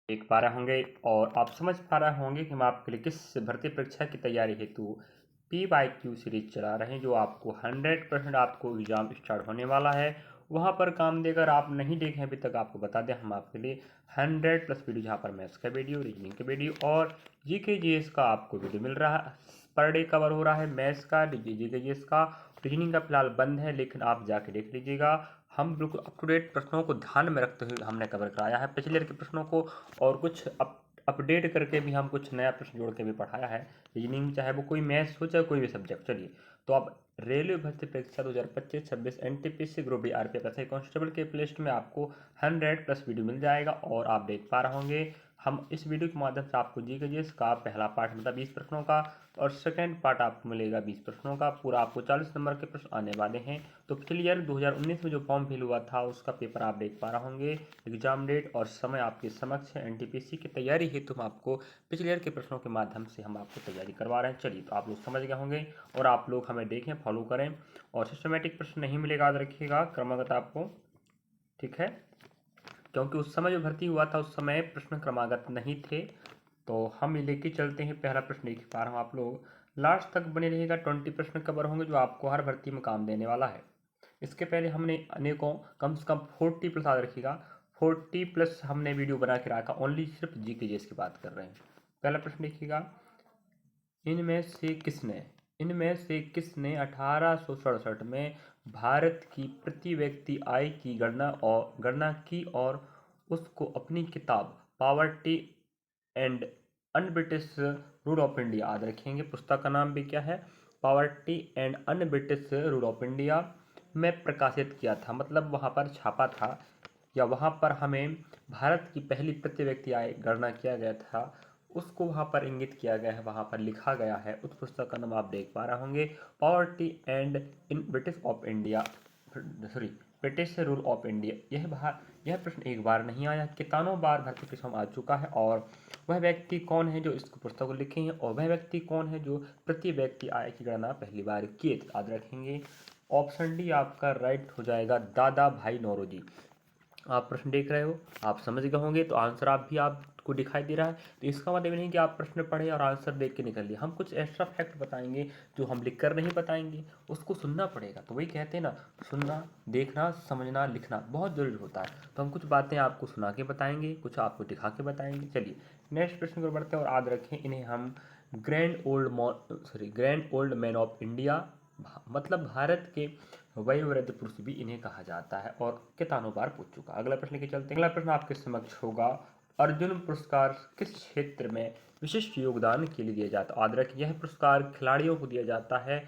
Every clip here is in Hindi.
देख पा रहे होंगे और आप समझ पा रहे होंगे कि हम आपके लिए किस भर्ती परीक्षा की तैयारी हेतु PYQ सीरीज चला रहे हैं, जो आपको 100% आपको एग्जाम स्टार्ट होने वाला है वहाँ पर काम देकर। आप नहीं देखें अभी तक, आपको बता दें हम आपके लिए 100+ वीडियो, जहाँ पर मैथ्स का वीडियो, रीजनिंग का वीडियो और GK GS का आपको वीडियो मिल रहा है। पर डे कवर हो रहा है मैथ्स का, GK GS का। रीजनिंग का फिलहाल बंद है, लेकिन आप जाके देख लीजिएगा। हम बिल्कुल अप टू डेट प्रश्नों को ध्यान में रखते हुए हमने कवर कराया है पिछले ईयर के प्रश्नों को, और कुछ अपडेट करके भी हम कुछ नया प्रश्न जोड़ के भी पढ़ाया है। रीजनिंग चाहे वो कोई मैथ्स हो चाहे कोई भी सब्जेक्ट। चलिए, तो आप रेलवे भर्ती परीक्षा 2025-26 NTPC group D RPF SI constable के प्लेलिस्ट में आपको 100+ वीडियो मिल जाएगा और आप देख पा रहे होंगे। हम इस वीडियो के माध्यम से आपको GK GS का पहला पार्ट मतलब 20 प्रश्नों का और सेकेंड पार्ट आपको मिलेगा 20 प्रश्नों का। पूरा आपको 40 नंबर के प्रश्न आने वाले हैं। तो पिछले ईयर 2019 में जो फॉर्म फिल हुआ था उसका पेपर आप देख पा रहे होंगे। एग्जाम डेट और समय आपके समक्ष है। NTPC की तैयारी हेतु हम आपको पिछले ईयर के प्रश्नों के माध्यम से हम आपको तैयारी करवा रहे हैं। चलिए, तो आप लोग समझ गए होंगे और आप लोग हमें देखें, फॉलो करें। और सिस्टमेटिक प्रश्न नहीं मिलेगा, याद रखिएगा, क्रमागत आपको, ठीक है, क्योंकि उस समय जो भर्ती हुआ था उस समय प्रश्न क्रमागत नहीं थे। तो हम लेके चलते हैं। पहला प्रश्न देख पा रहा हूँ, आप लोग लास्ट तक बने रहिएगा। 20 प्रश्न कवर होंगे जो आपको हर भर्ती में काम देने वाला है। इसके पहले हमने अनेकों, कम से कम 40+ याद रखिएगा, 40+ हमने वीडियो बना के रखा, ओनली सिर्फ GK GS की बात कर रहे हैं। पहला प्रश्न देखिएगा, इनमें से किसने 1867 में भारत की प्रति व्यक्ति आय की गणना की और उसको अपनी किताब poverty and un-British rule of India, याद रखेंगे पुस्तक का नाम भी क्या है, poverty and un-British rule of India, में प्रकाशित किया था। मतलब वहाँ पर छापा था, या वहाँ पर हमें भारत की पहली प्रति व्यक्ति आय गणना किया गया था, उसको वहाँ पर इंगित किया गया है, वहाँ पर लिखा गया है। उस पुस्तक का नाम आप देख पा रहे होंगे, poverty and in British of India, sorry, British rule of India. यह प्रश्न एक बार नहीं आया, कितनों बार भर्ती परीक्षा में आ चुका है। और वह व्यक्ति कौन है जो इस पुस्तक को लिखे हैं, और वह व्यक्ति कौन है जो प्रति व्यक्ति आय की गणना पहली बार किए थे, याद रखेंगे। ऑप्शन डी आपका राइट हो जाएगा, दादा भाई नौरोजी। आप प्रश्न देख रहे हो, आप समझ गए होंगे, तो आंसर आप भी आपको दिखाई दे रहा है। तो इसका मतलब नहीं कि आप प्रश्न पढ़े और आंसर देख के निकल लिए। हम कुछ एक्स्ट्रा फैक्ट बताएंगे जो हम लिख कर नहीं बताएंगे, उसको सुनना पड़ेगा। तो वही कहते हैं ना, सुनना, देखना, समझना, लिखना बहुत ज़रूरी होता है। तो हम कुछ बातें आपको सुना के बताएंगे, कुछ आपको दिखा के बताएंगे। चलिए नेक्स्ट प्रश्न पर बढ़ते हैं, और याद रखें, इन्हें हम grand old man of India, मतलब भारत के वयोवृद्ध पुरुष भी इन्हें कहा जाता है, और कितनों बार पूछ चुका। अगला प्रश्न लेके चलते हैं। अगला प्रश्न आपके समक्ष होगा, अर्जुन पुरस्कार किस क्षेत्र में विशिष्ट योगदान के लिए दिया जाता है। याद रखिए, यह पुरस्कार खिलाड़ियों को दिया जाता है,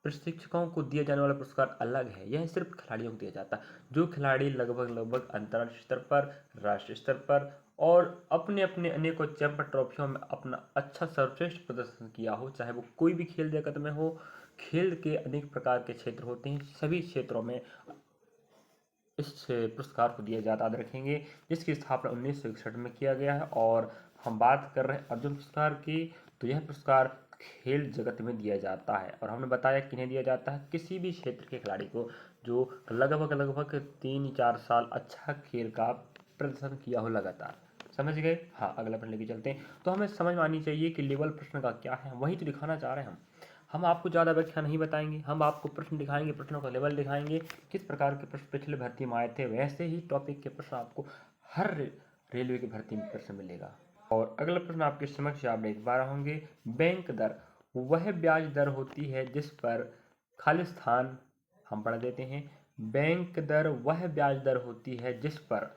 प्रशिक्षकों को दिया जाने वाला पुरस्कार अलग है। यह सिर्फ खिलाड़ियों को दिया जाता है, जो खिलाड़ी लगभग अंतर्राष्ट्रीय स्तर पर, राष्ट्रीय स्तर पर और अपने अपने अनेकों चैंपियन ट्रॉफियों में अपना अच्छा सर्वश्रेष्ठ प्रदर्शन किया हो, चाहे वो कोई भी खेल जगत में हो। खेल के अनेक प्रकार के क्षेत्र होते हैं, सभी क्षेत्रों में इस पुरस्कार को दिया जाता, याद रखेंगे, जिसकी स्थापना 1961 में किया गया है। और हम बात कर रहे हैं अर्जुन पुरस्कार की, तो यह पुरस्कार खेल जगत में दिया जाता है। और हमने बताया किन्हें दिया जाता है, किसी भी क्षेत्र के खिलाड़ी को जो लगभग 3-4 साल अच्छा खेल का प्रदर्शन किया हो लगातार। समझ गए। हाँ, अगला प्रश्न लेके चलते हैं। तो हमें समझ में आनी चाहिए कि लेवल प्रश्न का क्या है, वही तो दिखाना चाह रहे हैं हम आपको ज़्यादा व्याख्या नहीं बताएंगे, हम आपको प्रश्न दिखाएंगे, प्रश्नों का लेवल दिखाएंगे, किस प्रकार के प्रश्न पिछले भर्ती में आए थे, वैसे ही टॉपिक के प्रश्न आपको हर रेलवे की भर्ती में प्रश्न मिलेगा। और अगला प्रश्न आपके समक्ष आप देख पा रहे होंगे, बैंक दर वह ब्याज दर होती है जिस पर खालिस्तान, हम पढ़ देते हैं, बैंक दर वह ब्याज दर होती है जिस पर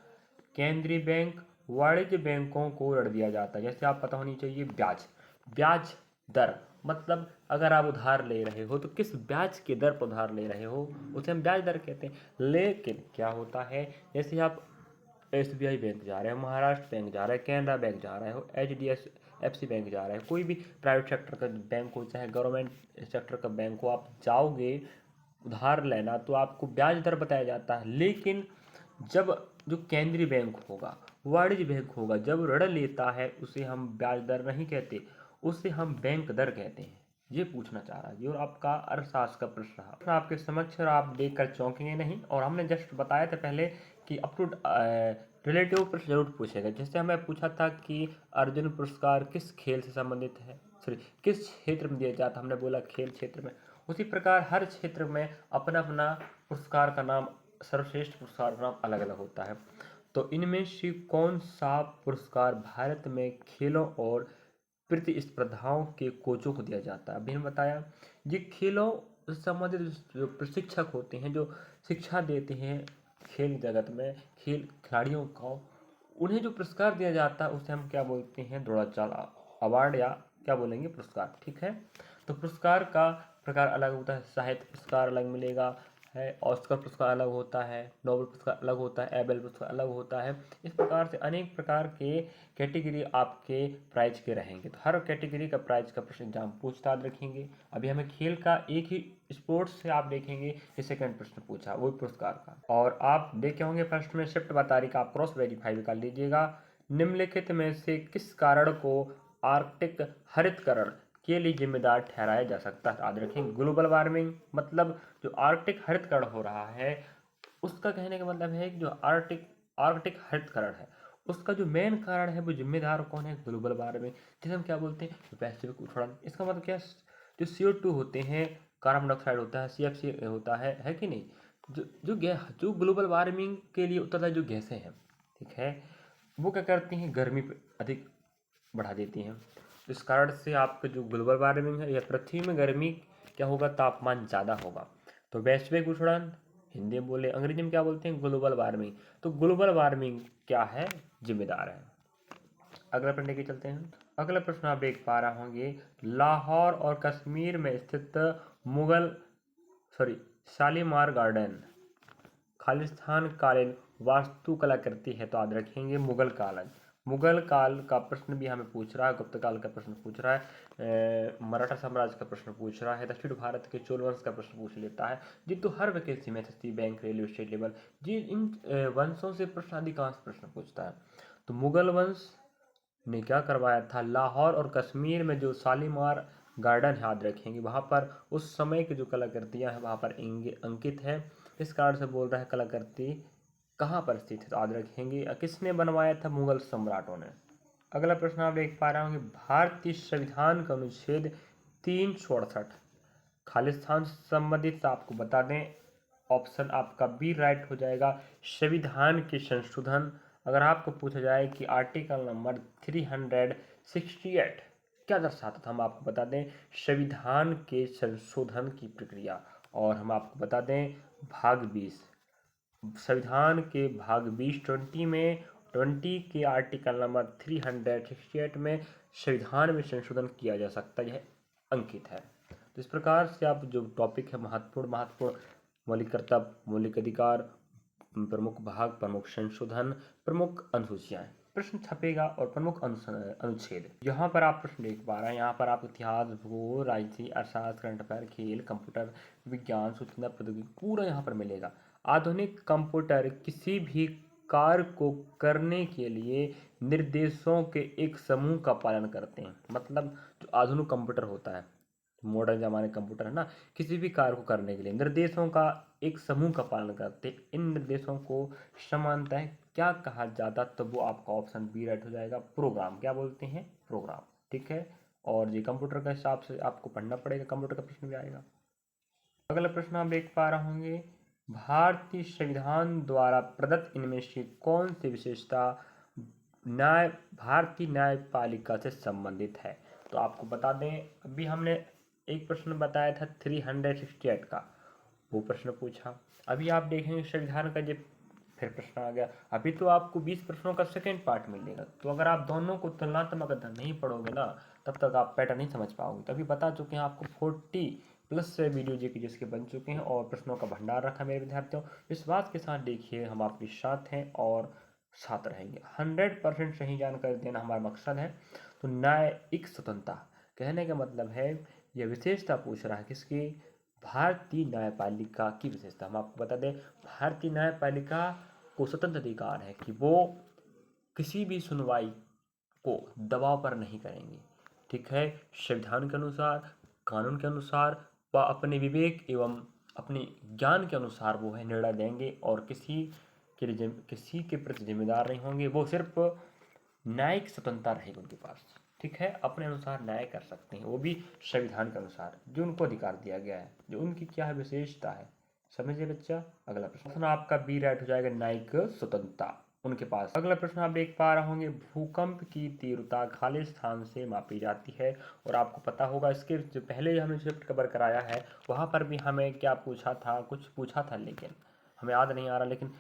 केंद्रीय बैंक वाणिज्य बैंकों को ऋण दिया जाता है। जैसे आप पता होनी चाहिए, ब्याज दर मतलब अगर आप उधार ले रहे हो तो किस ब्याज के दर पर उधार ले रहे हो, उसे हम ब्याज दर कहते हैं। लेकिन क्या होता है, जैसे आप SBI बैंक जा रहे हो, महाराष्ट्र बैंक जा रहे हो, कैनरा बैंक जा रहे हो, HDFC बैंक जा रहे हो, कोई भी प्राइवेट सेक्टर का बैंक हो चाहे गवर्नमेंट सेक्टर का बैंक हो, आप जाओगे उधार लेना तो आपको ब्याज दर बताया जाता है। लेकिन जब जो केंद्रीय बैंक होगा, वाणिज्य बैंक होगा, जब ऋण लेता है उसे हम ब्याज दर नहीं कहते, उसे हम बैंक दर कहते हैं। ये पूछना चाह रहा है जी, और आपका अर्थशास्त्र का प्रश्न रहा। आपके समक्ष और आप देखकर चौंकेंगे नहीं। और हमने जस्ट बताया था पहले कि अप टू रिलेटिव प्रश्न जरूर पूछेगा। जैसे हमें पूछा था कि अर्जुन पुरस्कार किस खेल से संबंधित है, सॉरी किस क्षेत्र में दिया जाता, हमने बोला खेल क्षेत्र में। उसी प्रकार हर क्षेत्र में अपना अपना पुरस्कार का नाम, सर्वश्रेष्ठ पुरस्कार का नाम अलग अलग होता है। तो इनमें से कौन सा पुरस्कार भारत में खेलों और प्रतिस्पर्धाओं के कोचों को दिया जाता है? अभी हमने बताया ये खेलों से संबंधित जो प्रशिक्षक होते हैं, जो शिक्षा देते हैं खेल जगत में, खेल खिलाड़ियों को, उन्हें जो पुरस्कार दिया जाता है उसे हम क्या बोलते हैं? द्रोणाचार्य अवार्ड, या क्या बोलेंगे? पुरस्कार। ठीक है, तो पुरस्कार का प्रकार अलग होता है। साहित्य पुरस्कार अलग मिलेगा है, ऑस्कर पुरस्कार अलग होता है, नोबेल पुरस्कार अलग होता है, एबेल पुरस्कार अलग होता है। इस प्रकार से अनेक प्रकार के कैटेगरी आपके प्राइज के रहेंगे। तो हर कैटेगरी का प्राइज का प्रश्न एग्जाम पूछता, याद रखेंगे। अभी हमें खेल का एक ही स्पोर्ट्स से आप देखेंगे कि सेकंड प्रश्न पूछा वही पुरस्कार का। और आप देखे होंगे फर्स्ट में शिफ्ट व तारीख आप क्रॉस वेरीफाई भी कर लीजिएगा। निम्नलिखित में से किस कारण को आर्कटिक हरितकरण के लिए जिम्मेदार ठहराया जा सकता है? याद रखेंगे ग्लोबल वार्मिंग, मतलब जो आर्कटिक हरितकरण हो रहा है उसका कहने का मतलब है कि जो आर्कटिक हरितकरण है उसका जो मेन कारण है वो जिम्मेदार कौन है? ग्लोबल वार्मिंग, जिसे हम क्या बोलते हैं? वैश्विक उत्सर्जन। इसका मतलब क्या? जो CO2 होते हैं, कार्बन डाइऑक्साइड होता है, CFC होता है कि नहीं, जो ग्लोबल वार्मिंग के लिए उत्तरदायी जो गैसें हैं, ठीक है, वो क्या करती हैं? गर्मी अधिक बढ़ा देती हैं। इस कारण से आपका जो ग्लोबल वार्मिंग है, या पृथ्वी में गर्मी क्या होगा? तापमान ज़्यादा होगा। तो वैश्विक उष्णन हिंदी में बोले, अंग्रेजी में क्या बोलते हैं? Global warming. तो ग्लोबल वार्मिंग क्या है? जिम्मेदार है। अगला प्रश्न लेके चलते हैं। अगला प्रश्न आप देख पा रहे होंगे, लाहौर और कश्मीर में स्थित शालीमार गार्डन खालिस्तान कालीन वास्तुकलाकृति है। तो याद रखेंगे मुगल काल। मुगल काल का प्रश्न भी हमें पूछ रहा है, गुप्त काल का प्रश्न पूछ रहा है, मराठा साम्राज्य का प्रश्न पूछ रहा है, दक्षिण भारत के चोल वंश का प्रश्न पूछ लेता है। जी तो हर वैकेंसी में SSC, bank, railway, state level, जी इन वंशों से प्रश्न अधिकांश प्रश्न पूछता है। तो मुगल वंश ने क्या करवाया था? लाहौर और कश्मीर में जो शालीमार गार्डन याद रखेंगे, वहाँ पर उस समय की जो कलाकृतियाँ हैं वहाँ पर अंकित है। इस कारण से बोल रहा है कलाकृति कहाँ पर स्थित है? तो याद रखेंगे किसने बनवाया था? मुगल सम्राटों ने। अगला प्रश्न आप देख पा रहे होंगे, भारतीय संविधान का अनुच्छेद 368 खालिस्तान से संबंधित। आपको बता दें ऑप्शन आपका बी राइट हो जाएगा, संविधान के संशोधन। अगर आपको पूछा जाए कि आर्टिकल नंबर 368 क्या दर्शाता था, हम आपको बता दें संविधान के संशोधन की प्रक्रिया। और हम आपको बता दें भाग 20, संविधान के भाग 20 में 20 के आर्टिकल नंबर 368 में संविधान में संशोधन किया जा सकता है, यह अंकित है। तो इस प्रकार से आप जो टॉपिक है महत्वपूर्ण मौलिक कर्तव्य, मौलिक अधिकार, प्रमुख भाग, प्रमुख संशोधन, प्रमुख अनुसूचियाँ, प्रश्न छपेगा और प्रमुख अनुच्छेद, यहाँ पर आप प्रश्न देख पा रहे हैं। यहाँ पर आप इतिहास, भूगोल, राजनीति, अर्थशास्त्र, करंट अफेयर, खेल, कंप्यूटर विज्ञान, सूचना प्रौद्योगिकी पूरा यहाँ पर मिलेगा। आधुनिक कंप्यूटर किसी भी कार्य को करने के लिए निर्देशों के एक समूह का पालन करते हैं। मतलब जो आधुनिक कंप्यूटर होता है, मॉडर्न जमाने कंप्यूटर है ना, किसी भी कार्य को करने के लिए निर्देशों का एक समूह का पालन करते हैं। इन निर्देशों को सामान्यतः क्या कहा जाता? तो वो आपका ऑप्शन बी राइट हो जाएगा, प्रोग्राम। क्या बोलते हैं? प्रोग्राम। ठीक है, और ये कंप्यूटर का हिसाब से आपको पढ़ना पड़ेगा, कंप्यूटर का प्रश्न भी आएगा। अगला प्रश्न आप देख पा रहे होंगे, भारतीय संविधान द्वारा प्रदत्त इनमें से कौन सी विशेषता भारतीय न्यायपालिका से संबंधित है? तो आपको बता दें अभी हमने एक प्रश्न बताया था 368 का, वो प्रश्न पूछा। अभी आप देखेंगे संविधान का जब फिर प्रश्न आ गया। अभी तो आपको 20 प्रश्नों का सेकेंड पार्ट मिलेगा। तो अगर आप दोनों को तुलनात्मक अध्ययन नहीं पढ़ोगे ना, तब तक आप पैटर्न नहीं समझ पाओगे। तभी बता चुके हैं आपको 40+ वीडियो जी के जिसके बन चुके हैं, और प्रश्नों का भंडार रखा मेरे विद्यार्थियों। विश्वास के साथ देखिए, हम आपके साथ हैं और साथ रहेंगे। 100% सही जानकारी देना हमारा मकसद है। तो न्यायिक स्वतंत्रता कहने का मतलब है, यह विशेषता पूछ रहा है किसकी? भारतीय न्यायपालिका की विशेषता। हम आपको बता दें भारतीय न्यायपालिका को स्वतंत्र अधिकार है कि वो किसी भी सुनवाई को दबाव पर नहीं करेंगे। ठीक है, संविधान के अनुसार, कानून के अनुसार व अपने विवेक एवं अपने ज्ञान के अनुसार वो है निर्णय देंगे, और किसी किसी के प्रति जिम्मेदार नहीं होंगे, वो सिर्फ न्यायिक स्वतंत्रता रहेगी उनके पास, ठीक है, अपने अनुसार न्याय कर सकते हैं, वो भी संविधान के अनुसार जो उनको अधिकार दिया गया है, जो उनकी क्या है विशेषता है। समझिए बच्चा। अगला प्रश्न आपका बी राइट हो जाएगा, न्यायिक स्वतंत्रता उनके पास। अगला प्रश्न आप देख पा रहे होंगे, भूकंप की तीव्रता खाली स्थान से मापी जाती है। और आपको पता होगा इसके जो पहले हमने शिफ्ट कवर कराया है वहां पर भी हमें क्या पूछा था, कुछ पूछा था लेकिन हमें याद नहीं आ रहा, लेकिन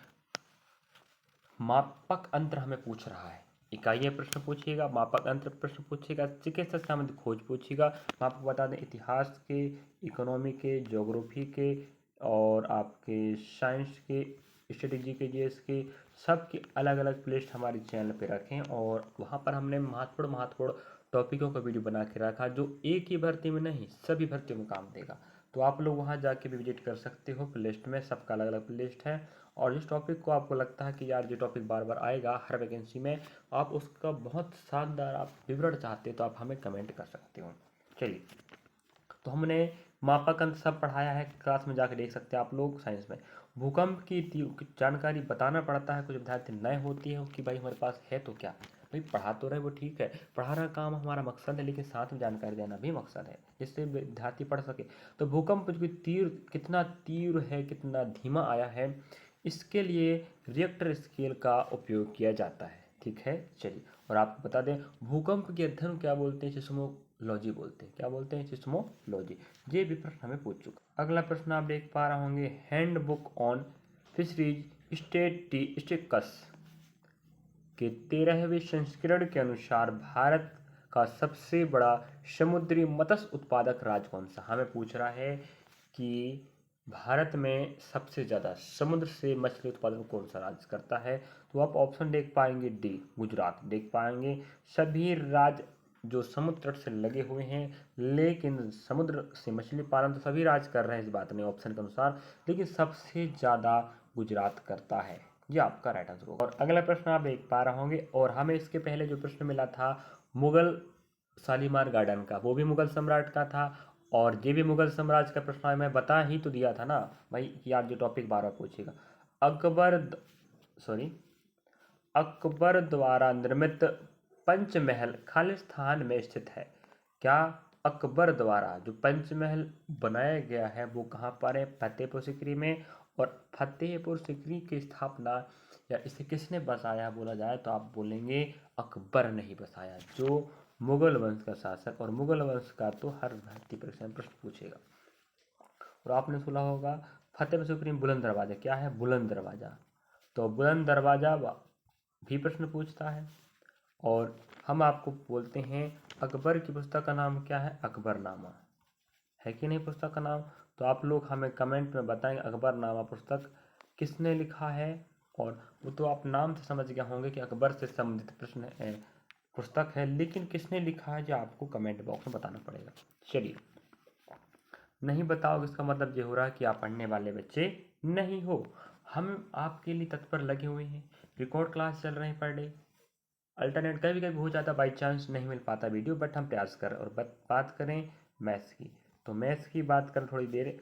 मापक अंतर हमें पूछ रहा है। इकाइयाँ प्रश्न पूछिएगा, मापक अंतर प्रश्न पूछिएगा, चिकित्सा संबंधी खोज पूछिएगा। मैं आपको बता दें इतिहास के, इकोनॉमी के, ज्योग्राफी के और आपके साइंस के, स्ट्रेटेजी के, जीएस के, सबके अलग अलग प्लेलिस्ट हमारे चैनल पे रखें और वहाँ पर हमने महत्वपूर्ण टॉपिकों का वीडियो बना के रखा जो एक ही भर्ती में नहीं सभी भर्तियों में काम देगा। तो आप लोग वहाँ जाके भी विजिट कर सकते हो, प्लेलिस्ट में सबका अलग अलग प्लेलिस्ट है। और जिस टॉपिक को आपको लगता है कि यार ये टॉपिक बार बार आएगा हर वैकेंसी में, आप उसका बहुत शानदार आप विवरण चाहते हो तो आप हमें कमेंट कर सकते हो। चलिए, तो हमने मापांकन सब पढ़ाया है, क्लास में जाके देख सकते हैं आप लोग साइंस में। भूकंप की जानकारी बताना पड़ता है, कुछ विद्यार्थी नए होती है कि भाई हमारे पास है तो क्या, भाई पढ़ा तो रहे वो ठीक है, पढ़ाना काम हमारा मकसद है, लेकिन साथ में जानकारी देना भी मकसद है जिससे विद्यार्थी पढ़ सके। तो भूकंप की कितना तीव्र है, कितना धीमा आया है, इसके लिए रिएक्टर स्केल का उपयोग किया जाता है, ठीक है। चलिए, और आपको बता दें भूकंप के अध्ययन क्या बोलते हैं, सिस्मोलॉजी बोलते हैं। क्या बोलते हैं? सिस्मोलॉजी। ये भी प्रश्न हमें पूछ चुका। अगला प्रश्न आप देख पा रहे होंगे, हैंडबुक ऑन फिशरीज स्टेटिस्टिक्स के 13वें संस्करण के अनुसार भारत का सबसे बड़ा समुद्री मत्स्य उत्पादक राज्य कौन सा। हमें पूछ रहा है कि भारत में सबसे ज़्यादा समुद्र से मछली उत्पादन कौन सा राज्य करता है। तो आप ऑप्शन देख पाएंगे डी, गुजरात देख पाएंगे। सभी राज्य जो समुद्र तट से लगे हुए हैं, लेकिन समुद्र से मछली पालन तो सभी राज्य कर रहे हैं, इस बात नहीं ऑप्शन के अनुसार, लेकिन सबसे ज़्यादा गुजरात करता है। ये आपका राइट आंसर होगा। और अगला प्रश्न आप देख पा रहे होंगे, और हमें इसके पहले जो प्रश्न मिला था मुगल शालीमार गार्डन का, वो भी मुगल सम्राट का था, और ये भी मुगल साम्राज्य का प्रश्न है। मैं बता ही तो दिया था ना भाई, यार जो टॉपिक बार बार पूछेगा। अकबर द्वारा निर्मित पंचमहल खालिस्तान में स्थित है। क्या अकबर द्वारा जो पंचमहल बनाया गया है वो कहाँ पर है? फतेहपुर सीकरी में। और फतेहपुर सीकरी की स्थापना या इसे किसने बसाया बोला जाए तो आप बोलेंगे अकबर ने ही बसाया, जो मुगल वंश का शासक। और मुगल वंश का तो हर भर्ती परीक्षा में प्रश्न पूछेगा। और आपने सुना होगा फतेहपुर सीकरी में बुलंद दरवाजा, क्या है? बुलंद दरवाजा। तो बुलंद दरवाजा भी प्रश्न पूछता है। और हम आपको बोलते हैं अकबर की पुस्तक का नाम क्या है? अकबरनामा, है कि नहीं पुस्तक का नाम? तो आप लोग हमें कमेंट में बताएंगे अकबरनामा पुस्तक किसने लिखा है। और वो तो आप नाम से समझ गए होंगे कि अकबर से संबंधित प्रश्न पुस्तक है, लेकिन किसने लिखा है जो आपको कमेंट बॉक्स में बताना पड़ेगा। चलिए, नहीं बताओगे इसका मतलब ये हो रहा है कि आप पढ़ने वाले बच्चे नहीं हो। हम आपके लिए तत्पर लगे हुए हैं, रिकॉर्ड क्लास चल रहे हैं पर डे। अल्टरनेट कभी कभी हो जाता, बाई चांस नहीं मिल पाता वीडियो, बट हम प्रयास कर। और बात करें मैथ्स की, तो मैथ्स की बात करें थोड़ी देर।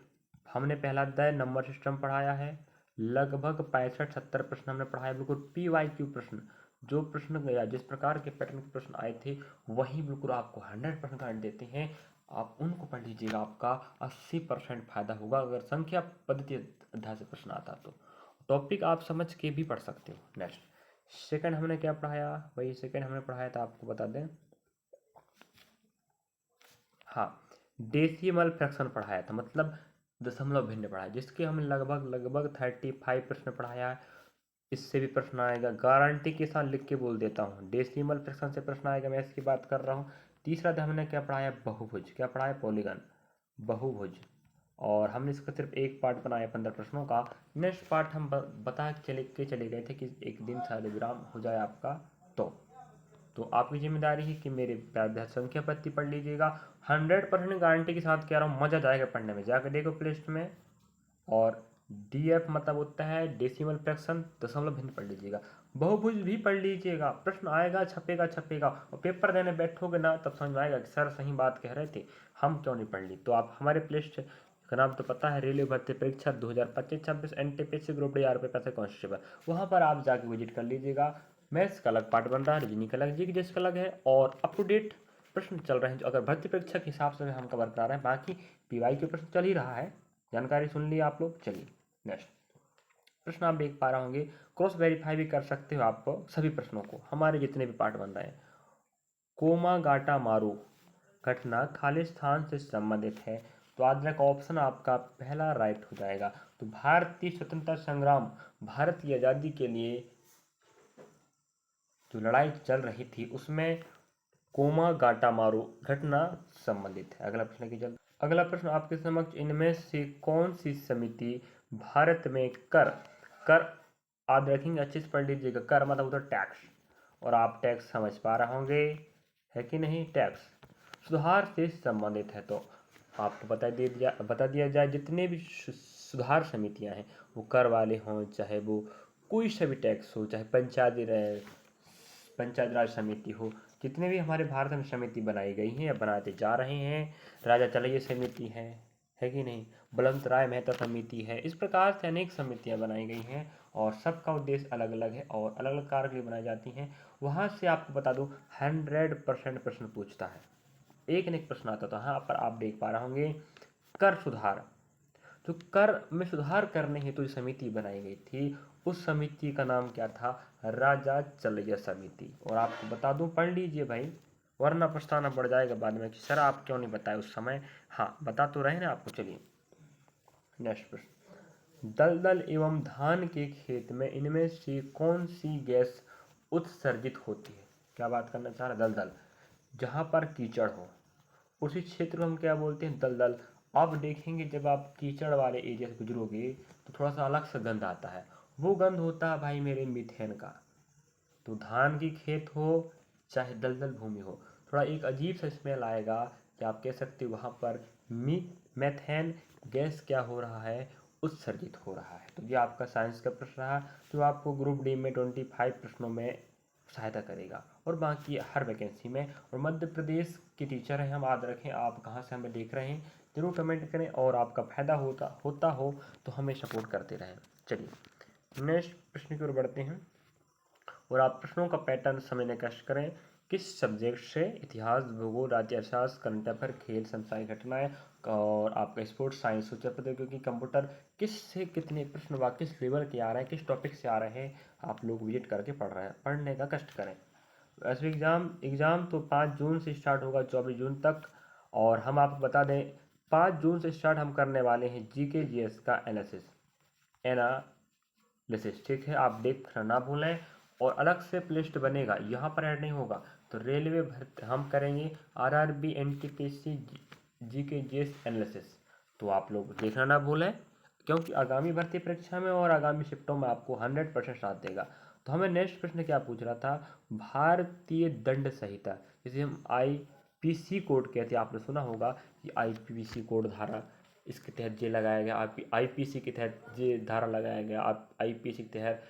हमने पहला अध्याय नंबर सिस्टम पढ़ाया है, लगभग 65-70 प्रश्न हमने पढ़ाया, बिल्कुल PYQ प्रश्न। जो प्रश्न या जिस प्रकार के पैटर्न के प्रश्न आए थे वही बिल्कुल आपको 100% गारंटी देते हैं, आप उनको पढ़ लीजिएगा, आपका 80% फायदा होगा अगर संख्या पद्धति अध्याय से प्रश्न आता तो। टॉपिक आप समझ के भी पढ़ सकते हो। नेक्स्ट सेकंड हमने क्या पढ़ाया? वही सेकंड हमने पढ़ाया था, आपको बता दें, हाँ, डेसिमल फ्रैक्शन पढ़ाया था, मतलब दशमलव भिन्न पढ़ाया, जिसके हमने लगभग 35 प्रश्न पढ़ाया है। इससे भी प्रश्न आएगा, गारंटी के साथ लिख के बोल देता हूँ, डेसिमल फ्रैक्शन से प्रश्न आएगा, मैं इसकी बात कर रहा हूँ। तीसरा हमने क्या पढ़ाया? बहुभुज। क्या पढ़ाया? पॉलीगन, बहुभुज। और हमने इसका सिर्फ एक पार्ट बनाया 15 प्रश्नों का। नेक्स्ट पार्ट हम बता के चले गए थे कि एक दिन शायद विराम हो जाए आपका, तो आपकी जिम्मेदारी है कि मेरे अध्याय संख्या पत्ती पढ़ लीजिएगा। 100% गारंटी के साथ कह रहा हूँ, मजा जाएगा पढ़ने में, जाकर देखो प्ले लिस्ट में। और DF मतलब होता है डेसिमल फ्रैक्शन, दशमलव भिन्न पढ़ लीजिएगा। बहुभुज भी पढ़ लीजिएगा, प्रश्न आएगा, छपेगा। और पेपर देने बैठोगे ना तब समझ में आएगा कि सर सही बात कह रहे थे, हम क्यों नहीं पढ़ ली। तो आप हमारे प्ले लिस्ट का नाम तो पता है, रेलवे भर्ती परीक्षा 2025-26 NTPC ग्रुप डी आरपी पैसे कांस्टेबल, वहाँ पर आप जाके विजिट कर लीजिएगा। मैथ्स का अलग पार्ट बन रहा है, रीजनिंग का अलग, जीके जिसका अलग है, और अप टू डेट प्रश्न चल रहे हैं जो अगर भर्ती परीक्षा के हिसाब से हम कवर करा रहे हैं। बाकी पीवाई के प्रश्न चल ही रहा है, जानकारी सुन ली आप लोग। चलिए नेक्स्ट प्रश्न आप देख पा रहे होंगे, क्रॉस वेरीफाई भी कर सकते हो आप सभी प्रश्नों को, हमारे जितने भी पार्ट बन रहे हैं। कोमागाटा मारू घटना खालिस्तान से संबंधित है, तो आद्रा का ऑप्शन आपका पहला राइट हो जाएगा। तो भारतीय स्वतंत्रता संग्राम, भारत की आज़ादी के लिए जो लड़ाई चल रही थी उसमें कोमागाटा मारू घटना संबंधित है। अगला प्रश्न की चल अगला प्रश्न आपके समक्ष, इनमें से कौन सी समिति भारत में कर कर याद रखेंगे, अच्छे से पढ़ लीजिएगा, कर मतलब उधर टैक्स, और आप टैक्स समझ पा रहे होंगे है कि नहीं, टैक्स सुधार से संबंधित है। तो आपको बता दिया जाए जितने भी सुधार समितियां हैं, वो कर वाले हों, चाहे वो कोई सा भी टैक्स हो, चाहे पंचायत राज समिति हो, जितने भी हमारे भारत में समिति बनाई गई हैं या बनाते जा रहे हैं, राजा चलैया समिति है कि नहीं, बलवंत राय मेहता समिति है, इस प्रकार से अनेक समितियां बनाई गई हैं और सबका उद्देश्य अलग अलग है और अलग अलग कार्य के लिए बनाई जाती हैं। वहाँ से आपको बता दूं 100% प्रश्न पूछता है, एक न एक प्रश्न आता था। यहाँ पर आप देख पा रहे होंगे कर सुधार, तो कर में सुधार करने हेतु जो समिति बनाई गई थी उस समिति का नाम क्या था, राजा चलैया समिति। और आपको बता दूं, पढ़ लीजिए भाई, वरना पछताना पड़ जाएगा बाद में कि सर आप क्यों नहीं बताए उस समय। हाँ बता तो रहे ना आपको। चलिए नेक्स्ट प्रश्न, दलदल एवं धान के खेत में इनमें से कौन सी गैस उत्सर्जित होती है। क्या बात करना चाह रहा, दलदल जहाँ पर कीचड़ हो उसी क्षेत्र को हम क्या बोलते हैं, दलदल। आप देखेंगे जब आप कीचड़ वाले एरिया से गुजरोगे तो थोड़ा सा अलग सा गंध आता है, वो गंध होता है भाई मेरे मीथेन का। तो धान की खेत हो चाहे दलदल भूमि हो, थोड़ा एक अजीब सा स्मेल आएगा कि आप कह सकते हो वहाँ पर मीथेन गैस क्या हो रहा है, उत्सर्जित हो रहा है। तो ये आपका साइंस का प्रश्न रहा जो आपको ग्रुप डी में 25 प्रश्नों में सहायता करेगा और बाकी हर वैकेंसी में। और मध्य प्रदेश के टीचर हैं हम, याद रखें आप कहाँ से हमें देख रहे हैं जरूर कमेंट करें, और आपका फायदा होता हो तो हमें सपोर्ट करते रहें। चलिए नेक्स्ट प्रश्न की ओर बढ़ते हैं और आप प्रश्नों का पैटर्न समझने का कष्ट करें। किस सब्जेक्ट से, इतिहास, भूगोल, राज्य अर्थशास्त्र, करंट अफेयर, खेल, सांस्कृतिक घटनाएं और आपका स्पोर्ट्स, साइंस, सूचना प्रौद्योगिकी, कंप्यूटर, किस से कितने प्रश्न व किस लेवल के आ रहे हैं, किस टॉपिक से आ रहे हैं, आप लोग विजिट करके पढ़ने का कष्ट करें। वैसे एग्ज़ाम तो 5 जून से स्टार्ट होगा 24 जून तक, और हम आपको बता दें 5 जून से स्टार्ट हम करने वाले हैं जीके जीएस का एनालिसिस, ठीक है, आप देखना ना भूलें। और अलग से प्लेलिस्ट बनेगा, यहाँ पर ऐड नहीं होगा। तो रेलवे भर्ती हम करेंगे, RRB, NTPC, GK GS analysis, तो आप लोग देखना ना भूलें, क्योंकि आगामी भर्ती परीक्षा में और आगामी शिफ्टों में आपको 100% साथ देगा। तो हमें नेक्स्ट प्रश्न क्या पूछ रहा था, भारतीय दंड संहिता, जिसे हम आईपीसी कोड कहते हैं, आपने सुना होगा कि आईपीसी कोड धारा, इसके तहत ये लगाया गया, आईपीसी के तहत ये धारा लगाया गया, आईपीसी के तहत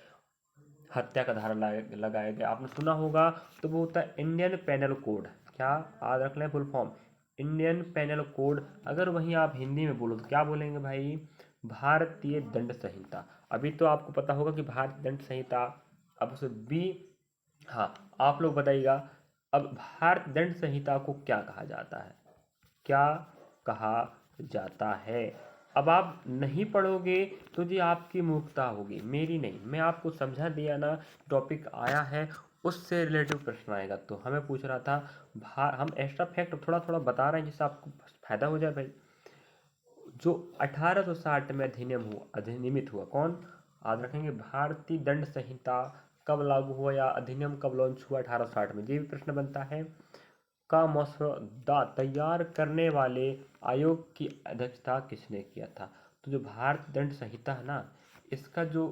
हत्या का धारा लगाया गया, आपने सुना होगा। तो वो होता है इंडियन पेनल कोड, क्या याद रख लें full form, Indian Penal Code. अगर वहीं आप हिंदी में बोलो तो क्या बोलेंगे भाई, भारतीय दंड संहिता। अभी तो आपको पता होगा कि भारतीय दंड संहिता, अब उसे बी, हाँ आप लोग बताइएगा, अब भारतीय दंड संहिता को क्या कहा जाता है, क्या कहा जाता है। अब आप नहीं पढ़ोगे तो जी आपकी मूर्खता होगी, मेरी नहीं, मैं आपको समझा दिया ना, टॉपिक आया है उससे रिलेटिव प्रश्न आएगा। तो हमें पूछ रहा था हम एक्स्ट्रा फैक्ट थोड़ा थोड़ा बता रहे हैं जिससे आपको फायदा हो जाए भाई। जो 1860 में अधिनियमित हुआ, कौन, याद रखेंगे, भारतीय दंड संहिता कब लागू हुआ या अधिनियम कब लॉन्च हुआ, 1860 में, ये भी प्रश्न बनता है। का मसौदा तैयार करने वाले आयोग की अध्यक्षता किसने किया था। तो जो भारत दंड संहिता है ना, इसका जो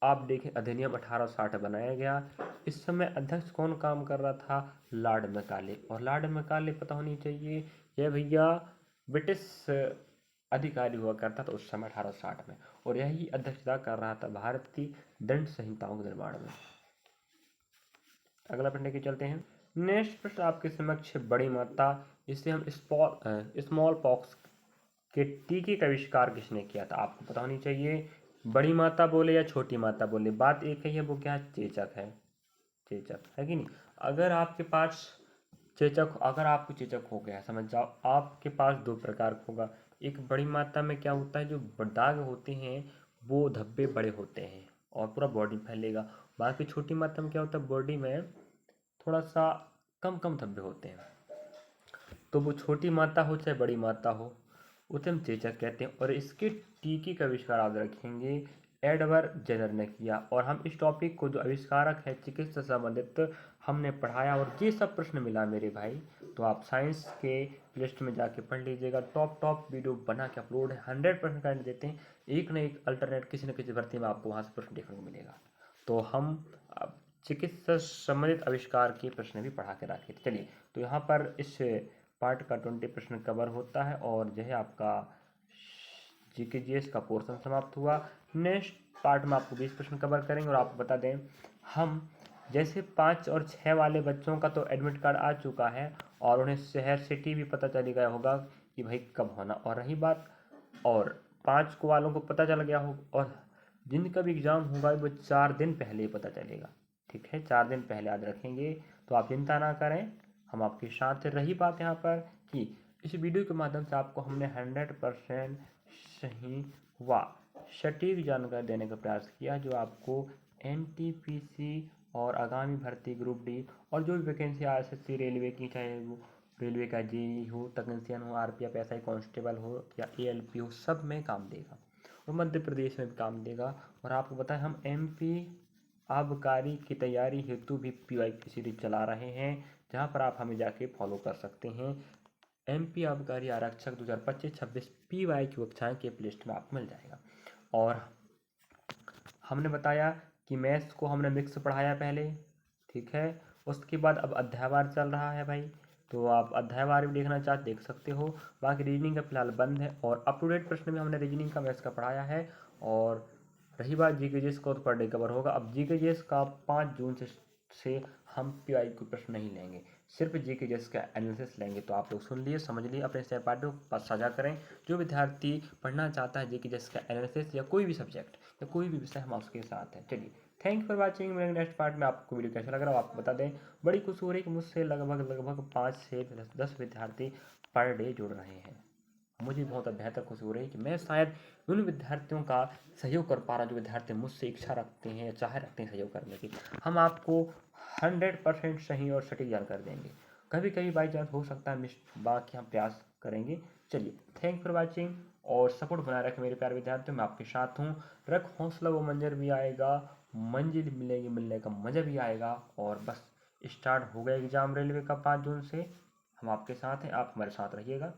आप देखें अधिनियम 1860 बनाया गया, इस समय अध्यक्ष कौन काम कर रहा था, लॉर्ड मैकाले। और लॉर्ड मैकाले पता होनी चाहिए, यह भैया ब्रिटिश अधिकारी हुआ करता था उस समय 1860 में, और यही अध्यक्षता कर रहा था भारतीय दंड संहिताओं के निर्माण में। अगला प्रश्न के चलते हैं। नेक्स्ट प्रश्न आपके समक्ष बड़ी मात्रा, जिसे हम स्मॉल पॉक्स कि टीके का आविष्कार किसने किया था? आपको पता होनी चाहिए। बड़ी माता बोले या छोटी माता बोले, बात एक ही है, वो क्या है? चेचक है। चेचक है कि नहीं? अगर आपके पास अगर आपको चेचक हो गया, समझ जाओ आपके पास दो प्रकार का होगा। एक बड़ी मात्रा में क्या होता है, जो दाग होते हैं वो धब्बे बड़े होते हैं और पूरा बॉडी फैलेगा। बाकी छोटी मात्रा में क्या होता है, बॉडी में थोड़ा सा कम कम धब्बे होते हैं। तो वो छोटी मात्रा हो चाहे बड़ी मात्रा हो, उसे हम चेचक कहते हैं। और इसके टीके का आविष्कार आप रखेंगे एडवर्ड जेनर ने किया। और हम इस टॉपिक को, जो आविष्कारक है चिकित्सा से संबंधित, हमने पढ़ाया। और ये सब प्रश्न मिला मेरे भाई, तो आप साइंस के लिस्ट में जाके पढ़ लीजिएगा। टॉप वीडियो बना के अपलोड है, 100% गारंटी देते हैं। एक न एक अल्टरनेट किसी न किसी भर्ती में आपको वहाँ से प्रश्न देखने को मिलेगा। तो हम चिकित्सा संबंधित आविष्कार के प्रश्न भी पढ़ा के रखे। चलिए, तो यहाँ पर इस पार्ट का 20 प्रश्न कवर होता है और जो है आपका GK/GS का पोर्शन समाप्त हुआ। नेक्स्ट पार्ट में आपको 20 प्रश्न कवर करेंगे। और आपको बता दें, हम जैसे 5 और 6 वाले बच्चों का तो एडमिट कार्ड आ चुका है और उन्हें शहर सिटी भी पता चल गया होगा कि भाई कब होना। और रही बात, और 5 को वालों को पता चल गया हो, और जिनका भी एग्ज़ाम होगा वो 4 दिन पहले ही पता चलेगा। ठीक है, 4 दिन पहले याद रखेंगे। तो आप चिंता ना करें, हम आपके साथ हैं। रही बात यहाँ पर कि इस वीडियो के माध्यम से आपको हमने 100% सही व सटीक जानकारी देने का प्रयास किया, जो आपको NTPC और आगामी भर्ती ग्रुप डी और जो भी वैकेंसी SSC रेलवे की, चाहे वो रेलवे का JEE हो, टेक्नीशियन हो, RPF SI कांस्टेबल हो या ALP हो, सब में काम देगा। और मध्य प्रदेश में भी काम देगा। और आपको बताएं, हम MP आबकारी की तैयारी हेतु भी PY की सीरीज चला रहे हैं, जहां पर आप हमें जाके फॉलो कर सकते हैं। MP आबकारी आरक्षक 2025-26 PY की कक्षाएं के प्लेलिस्ट में आपको मिल जाएगा। और हमने बताया कि मैथ्स को हमने मिक्स पढ़ाया पहले, ठीक है। उसके बाद अब अध्यायवार चल रहा है भाई, तो आप अध्यायवार भी देखना चाहते देख सकते हो। बाकी रीजनिंग का फिलहाल बंद है। और अप टू डेट प्रश्न में हमने रीजनिंग का मैथ्स का पढ़ाया है। और रही बात GK/GS को, तो पर डे कवर होगा। अब GK/GS का 5 जून से हम PY को प्रश्न नहीं लेंगे, सिर्फ GK/GS का एनालिसिस लेंगे। तो आप लोग सुन लिए, समझ लिए, अपने सहपाठियों के पास साझा करें। जो विद्यार्थी पढ़ना चाहता है GK/GS का एनालिसिस या कोई भी सब्जेक्ट या कोई भी विषय, हम उसके साथ हैं। चलिए, थैंक यू फॉर वॉचिंग। मेरे नेक्स्ट पार्ट में आपको वीडियो कैसा लग रहा है आपको बता दें। बड़ी खुशी हो रही है कि मुझसे लगभग 5 से 10 विद्यार्थी पर डे जुड़ रहे हैं। मुझे बहुत बेहतर खुशी हो रही है कि मैं शायद उन विद्यार्थियों का सहयोग कर पा रहा, जो विद्यार्थी मुझसे इच्छा रखते हैं या चाह रखते हैं सहयोग करने की। हम आपको 100% सही और सटीक जानकारी देंगे। कभी कभी बाई चांस हो सकता है मिस, बाकी हम प्रयास करेंगे। चलिए, थैंक फॉर वॉचिंग और सपोर्ट बनाए रखें मेरे प्यारे विद्यार्थियों। मैं आपके साथ हूँ। रख हौसला, वो मंजर भी आएगा, मंजिल मिलेगी, मिलने का मज़ा भी आएगा। और बस स्टार्ट हो गया एग्ज़ाम रेलवे का 5 जून से। हम आपके साथ हैं, आप हमारे साथ रहिएगा।